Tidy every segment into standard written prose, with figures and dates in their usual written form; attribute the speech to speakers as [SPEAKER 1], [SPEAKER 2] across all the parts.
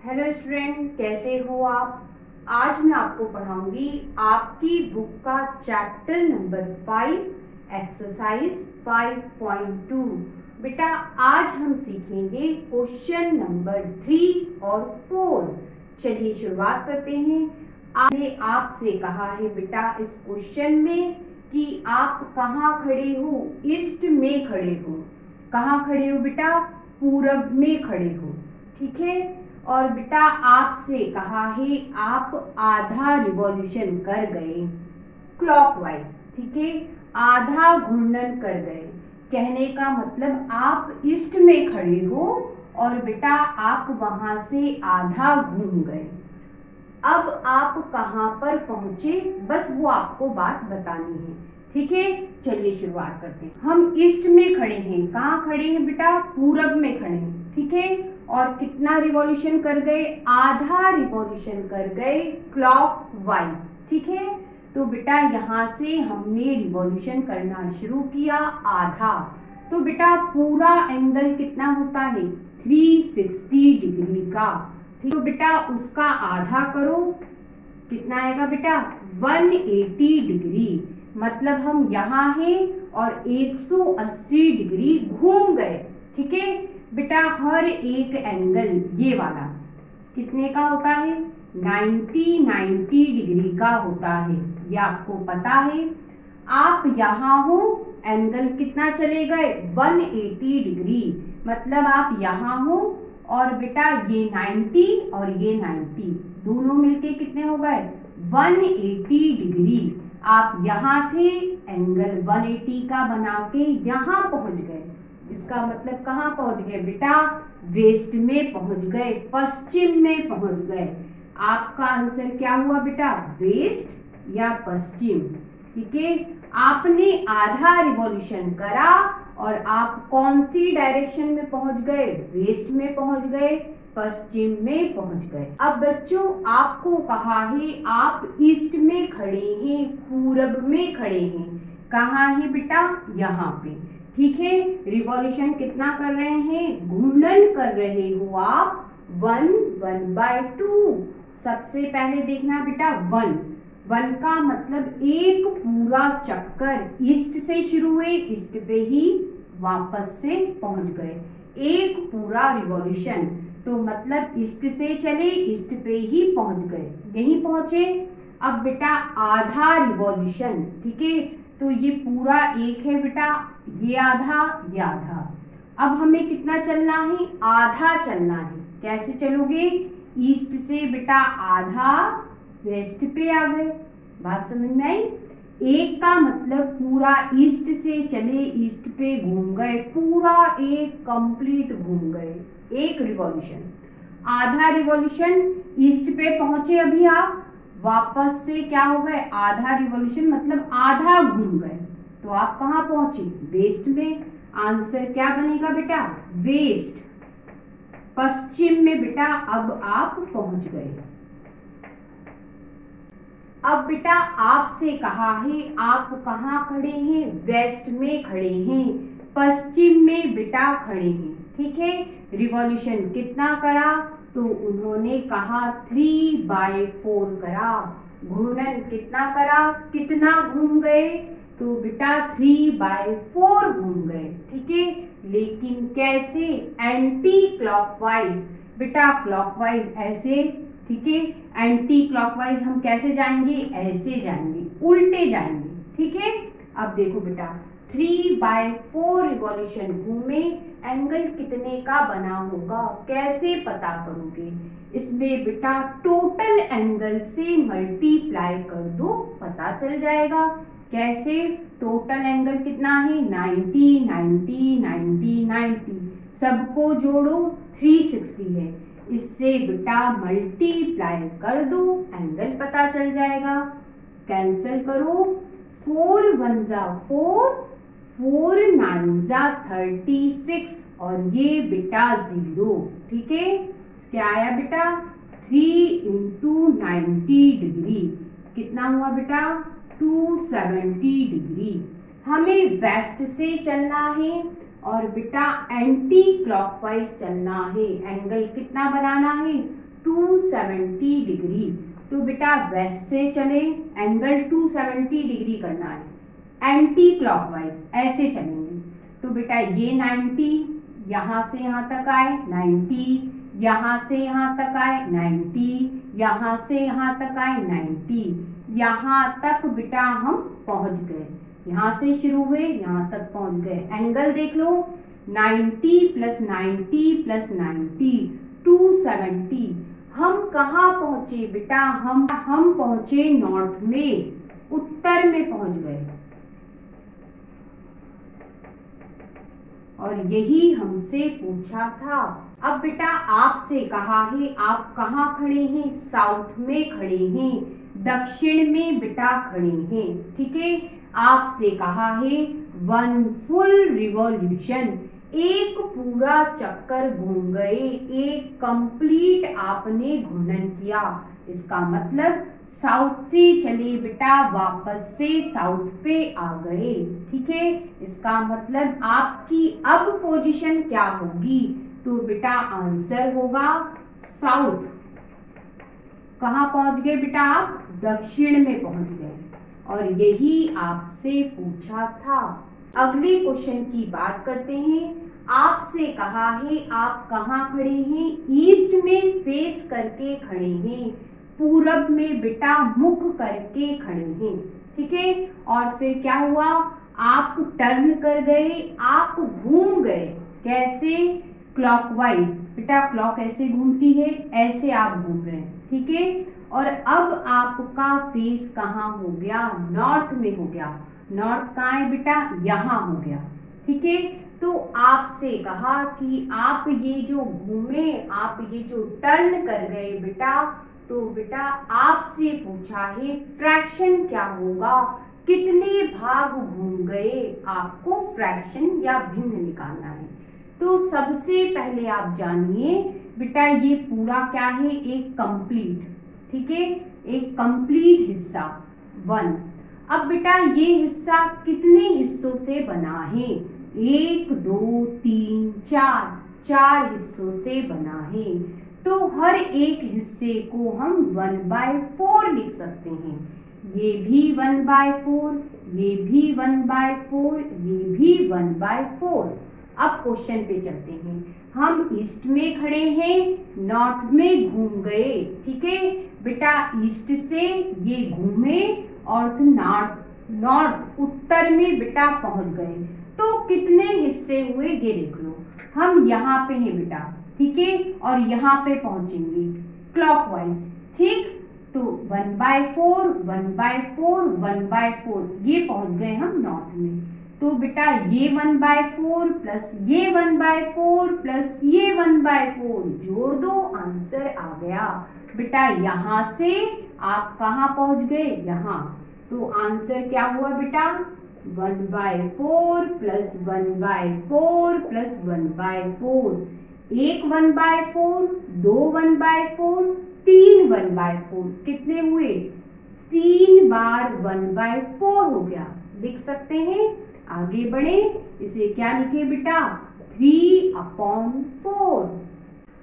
[SPEAKER 1] Hello student, कैसे हो आप। आज मैं आपको पढ़ाऊंगी आपकी बुक का चैप्टर नंबर 5 एक्सरसाइज 5.2। बेटा आज हम सीखेंगे क्वेश्चन नंबर 3 और 4। चलिए शुरुआत करते हैं। आपने आपसे कहा है बेटा इस क्वेश्चन में कि आप कहाँ खड़े हो। ईस्ट में खड़े हो। कहाँ खड़े हो बेटा? पूरब में खड़े हो। ठीक है। और बेटा आपसे कहा है आप आधा रिवॉल्यूशन कर गए क्लॉकवाइज। ठीक है, आधा घूर्णन कर गए। कहने का मतलब आप ईस्ट में खड़े हो और बेटा आप वहां से आधा घूम गए। अब आप कहां पर पहुंचे, बस वो आपको बात बतानी है। ठीक है, चलिए शुरुआत करते हैं। हम ईस्ट में खड़े हैं। कहाँ खड़े हैं बेटा? पूरब में खड़े हैं। ठीक है, और कितना रिवॉल्यूशन कर गए? आधा रिवॉल्यूशन कर गए क्लॉकवाइज। ठीक है, तो बेटा यहाँ से हमने रिवॉल्यूशन करना शुरू किया आधा। तो बेटा पूरा एंगल कितना होता है? 360 डिग्री का। तो बेटा उसका आधा करो, कितना आएगा बेटा? 180 डिग्री। मतलब हम यहाँ हैं और 180 डिग्री घूम गए। ठीक है बेटा, हर एक एंगल ये वाला कितने का होता है? 90 डिग्री का होता है। ये आपको पता है। आप यहाँ हो, एंगल कितना चले गए? 180 डिग्री। मतलब आप यहाँ हो और बेटा ये 90 और ये 90 दोनों मिलके कितने हो गए? 180 डिग्री। आप यहाँ थे, एंगल 180 का बना के यहाँ पहुंच गए। इसका मतलब कहाँ पहुंच गए बेटा? वेस्ट में पहुंच गए, पश्चिम में पहुंच गए। आपका आंसर क्या हुआ बेटा? वेस्ट या पश्चिम। ठीक है, आपने आधा रिवॉल्यूशन करा और आप कौन सी डायरेक्शन में पहुंच गए? वेस्ट में पहुंच गए, पश्चिम में पहुंच गए। अब बच्चों आपको कहा है आप ईस्ट में खड़े हैं, पूरब में खड़े हैं। कहाँ है बेटा? यहाँ पे। ठीक है, रिवॉल्यूशन कितना कर रहे हैं? घूर्णन कर रहे हो आप 1/2। सबसे पहले देखना बेटा 1 का मतलब एक पूरा चक्कर। ईस्ट से शुरू हुए, ईस्ट पे ही वापस से पहुंच गए। एक पूरा रिवॉल्यूशन, तो मतलब ईस्ट से चले, ईस्ट पे ही पहुंच गए, यहीं पहुंचे। अब बेटा आधा रिवॉल्यूशन। ठीक है, तो ये पूरा एक है बेटा, ये आधा, ये आधा। अब हमें कितना चलना है? आधा चलना है। कैसे चलोगे? ईस्ट से बेटा आधा वेस्ट पे आ गए। बात समझ में आई? एक का मतलब पूरा ईस्ट से चले, ईस्ट पे घूम गए, पूरा एक कंप्लीट घूम गए, एक रिवॉल्यूशन। आधा रिवॉल्यूशन, ईस्ट पे पहुंचे अभी आप, वापस से क्या हो गए? आधा रिवॉल्यूशन मतलब आधा घूम गए। तो आप कहाँ पहुंचे? वेस्ट में। आंसर क्या बनेगा बेटा? वेस्ट, पश्चिम में बेटा अब आप पहुंच गए। अब बेटा आपसे कहा है आप कहाँ खड़े हैं? वेस्ट में खड़े हैं, पश्चिम में बेटा खड़े हैं। ठीक है, रिवॉल्यूशन कितना करा? तो उन्होंने कहा 3/4 करा। घूर्णन कितना करा? कितना घूम गए? तो बेटा 3/4 घूम गए। ठीक है, लेकिन कैसे? Anti clockwise. बेटा क्लॉकवाइज ऐसे। ठीक है, एंटी क्लॉकवाइज हम कैसे जाएंगे? ऐसे जाएंगे, उल्टे जाएंगे। ठीक है, अब देखो बेटा 3/4 रिवॉल्यूशन घूमे, एंगल कितने का बना होगा? कैसे पता करोगे? इसमें बेटा टोटल एंगल से मल्टीप्लाई कर दो, पता चल जाएगा। कैसे? टोटल एंगल कितना है? 90 90 90 90, सबको जोड़ो 360 है। इससे बेटा मल्टीप्लाई कर दो, एंगल पता चल जाएगा। कैंसिल करो, 4 1 जा 4, 4 9 जा 36 और ये बेटा 0। ठीक है, क्या आया बेटा? 3 × 90 डिग्री कितना हुआ बेटा? 270 डिग्री। हमें वेस्ट से चलना है और बेटा एंटी क्लॉकवाइज चलना है। एंगल कितना बनाना है? 270 डिग्री। तो बेटा वेस्ट से चले, एंगल 270 डिग्री करना है, एंटी क्लॉकवाइज ऐसे चलेंगे। तो बेटा ये 90 यहाँ से यहाँ तक आए, 90 यहाँ से यहाँ तक आए, 90 यहाँ से यहाँ तक आए, 90 यहाँ तक बेटा हम पहुंच गए। यहाँ से शुरू हुए यहाँ तक पहुंच गए। एंगल देख लो, 90 प्लस 90 प्लस 90 270। हम कहाँ पहुंचे बेटा? हम पहुंचे नॉर्थ में, उत्तर में पहुंच गए। और यही हमसे पूछा था। अब बेटा आपसे कहा है आप कहाँ खड़े हैं? साउथ में खड़े हैं, दक्षिण में बेटा खड़े हैं। ठीक है, आपसे कहा है 1 फुल रिवॉल्यूशन, एक पूरा चक्कर घूम गए, एक कंप्लीट आपने घूर्णन किया। इसका मतलब साउथ से चले बेटा, वापस से साउथ पे आ गए। ठीक है, इसका मतलब आपकी अब पोजीशन क्या होगी? तो बेटा आंसर होगा साउथ। कहाँ पहुंच गए बेटा आप? दक्षिण में पहुंच गए। और यही आपसे पूछा था। अगले क्वेश्चन की बात करते हैं। आपसे कहा है आप कहाँ खड़े हैं? ईस्ट में फेस करके खड़े हैं, पूरब में बेटा मुख करके खड़े हैं। ठीक है, और फिर क्या हुआ? आप टर्न कर गए, आप घूम गए। कैसे? क्लॉकवाइज। बेटा क्लॉक ऐसे घूमती है, ऐसे आप घूम रहे हैं। ठीक है, और अब आपका फेस कहाँ हो गया? नॉर्थ में हो गया। नॉर्थ कहाँ है बेटा? यहाँ हो गया। ठीक है, तो आपसे कहा कि आप ये जो घूमे, आप ये जो टर्न कर गए बेटा, तो बेटा आपसे पूछा है फ्रैक्शन क्या होगा, कितने भाग घूम गए? आपको फ्रैक्शन या भिन्न निकालना है। तो सबसे पहले आप जानिए बेटा ये पूरा क्या है? एक कंप्लीट। ठीक है, एक कंप्लीट हिस्सा 1। अब बेटा ये हिस्सा कितने हिस्सों से बना है? 1 2 3 4, 4 हिस्सों से बना है। तो हर एक हिस्से को हम 1/4 लिख सकते हैं। ये भी 1/4, ये भी 1/4, ये भी 1/4। अब क्वेश्चन पे चलते हैं। हम ईस्ट में खड़े हैं, नॉर्थ में घूम गए। ठीक है बेटा, ईस्ट से ये घूमे और नॉर्थ उत्तर में बेटा पहुंच गए। तो कितने हिस्से हुए ये देख लो। हम यहाँ पे हैं बेटा, ठीक है, और यहाँ पे पहुंचेंगे क्लॉकवाइज। ठीक, तो 1/4 1/4 1/4 ये पहुंच गए हम नॉर्थ में। तो बेटा ये 1/4 प्लस ये 1/4 प्लस ये 1/4 जोड़ दो, आंसर आ गया। बेटा यहाँ से आप कहाँ पहुंच गए? यहाँ। तो आंसर क्या हुआ बेटा? 1/4 प्लस 1/4 प्लस 1/4। एक 1/4, 2 1/4, 3 1/4। कितने हुए? 3 बार 1/4 हो गया। लिख सकते हैं। आगे बढ़े, इसे क्या लिखे बेटा? 3/4।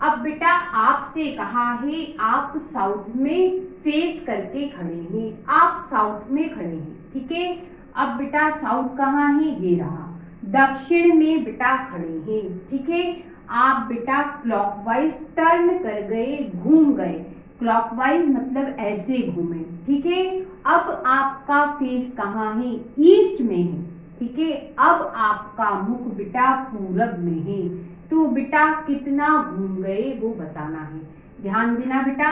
[SPEAKER 1] अब बेटा आपसे कहा है आप साउथ में फेस करके खड़े हैं, आप साउथ में खड़े हैं। ठीक है, अब बेटा साउथ कहाँ है? ये रहा। दक्षिण में बेटा खड़े हैं। ठीक है, आप बेटा क्लॉकवाइज टर्न कर गए, घूम गए। क्लॉकवाइज मतलब ऐसे घूमे। ठीक है, अब आपका फेस कहाँ है? ईस्ट में है। ठीक है, अब आपका मुख बेटा पूरब में है। तो बेटा कितना घूम गए वो बताना है। ध्यान देना बेटा,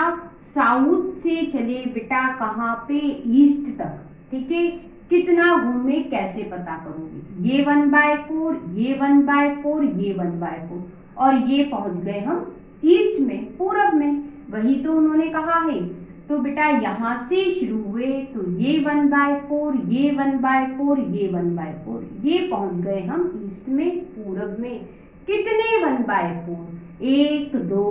[SPEAKER 1] साउथ से चले बेटा कहाँ पे? ईस्ट तक। ठीक है, कितना घूमे कैसे पता करोगे? ये 1/4, ये 1/4, ये 1/4, और ये पहुंच गए हम ईस्ट में, पूरब में। वही तो उन्होंने कहा है। तो बेटा यहाँ से शुरू हुए तो ये 1/4, ये 1/4, ये 1/4, ये पहुंच गए हम ईस्ट में, पूरब में। कितने 1/4? 1 2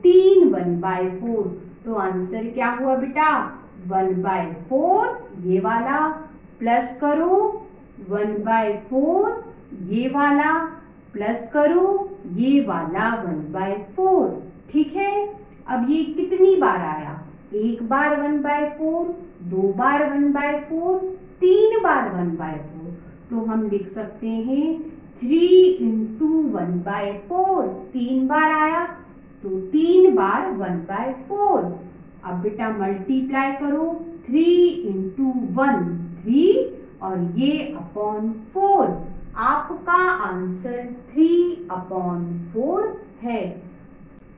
[SPEAKER 1] 3 1/4। तो आंसर क्या हुआ बेटा? 1/4 ये वाला, प्लस करो 1/4 ये वाला, प्लस करो ये वाला 1/4। ठीक है, अब ये कितनी बार आया, एक बार 1/4, 2 बार 1/4, 3 बार 1/4। तो हम लिख सकते हैं 3 × 1/4, 3 बार आया तो 3 बार 1/4। अब बेटा मल्टीप्लाई करो, 3 × 1 3 और ये अपॉन 4। आपका आंसर 3/4 है।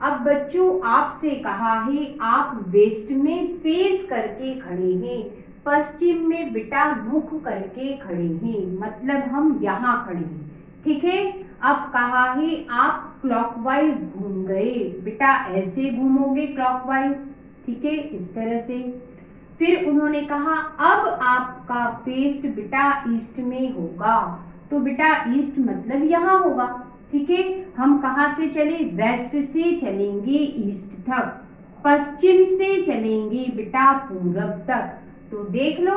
[SPEAKER 1] अब बच्चों आपसे कहा है आप वेस्ट में फेस करके खड़े हैं, पश्चिम में बेटा मुख करके खड़े हैं, मतलब हम यहाँ खड़े हैं, ठीक है। अब कहा है आप क्लॉकवाइज घूम गए, बेटा ऐसे घूमोगे क्लॉकवाइज, ठीक है, इस तरह से। फिर उन्होंने कहा अब आपका फेस बेटा ईस्ट में होगा, तो बेटा ईस्ट मतलब यहाँ होगा, ठीक है। हम कहाँ से चले, वेस्ट से चलेंगे ईस्ट तक, पश्चिम से चलेंगे बेटा पूरब तक। तो देख लो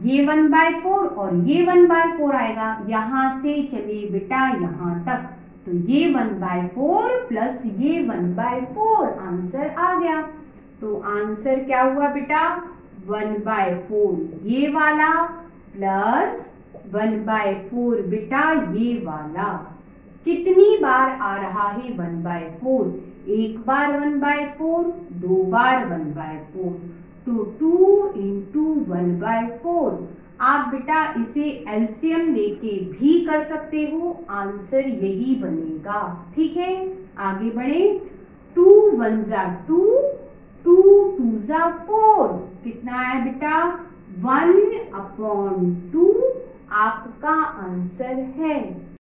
[SPEAKER 1] ये 1/4 और ये 1/4 आएगा, यहाँ से चले बेटा यहाँ तक, तो ये 1/4 प्लस ये 1/4 आंसर आ गया। तो आंसर क्या हुआ बेटा, 1/4 ये वाला प्लस 1/4 बेटा ये वाला। कितनी बार आ रहा है 1/4, एक बार 1/4, 2 बार 1/4, तो 2 × 1/4। आप बेटा इसे एलसीएम लेके भी कर सकते हो, आंसर यही बनेगा, ठीक है। आगे बढ़े, 2 × 1 = 2, 2 × 2 = 4, कितना आया बेटा 1/2 आपका आंसर है।